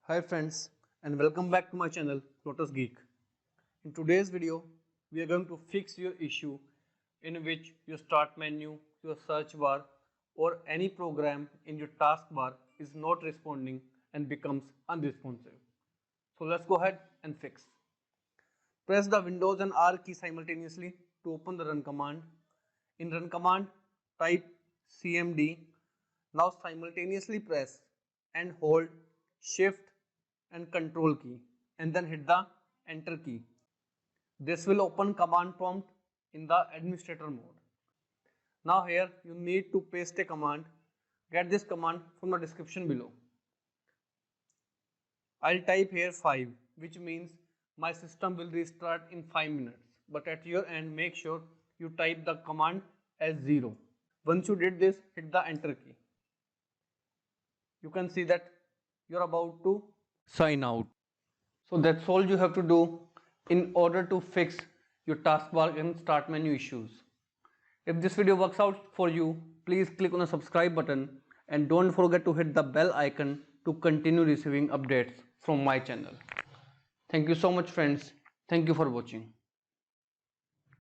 Hi friends, and welcome back to my channel Lotus Geek. In today's video, we are going to fix your issue in which your start menu, your search bar or any program in your taskbar is not responding and becomes unresponsive. So let's go ahead and fix. Press the Windows and R key simultaneously to open the run command. In run command, type cmd. Now simultaneously press and hold shift and control key and then hit the enter key. This will open command prompt in the administrator mode. Now here you need to paste a command. Get this command from the description below. I'll type here 5, which means my system will restart in 5 minutes. But at your end, make sure you type the command as 0. Once you did this, hit the enter key. You can see that you're about to sign out. So that's all you have to do in order to fix your taskbar and start menu issues. If this video works out for you, please click on the subscribe button and don't forget to hit the bell icon to continue receiving updates from my channel. Thank you so much friends. Thank you for watching.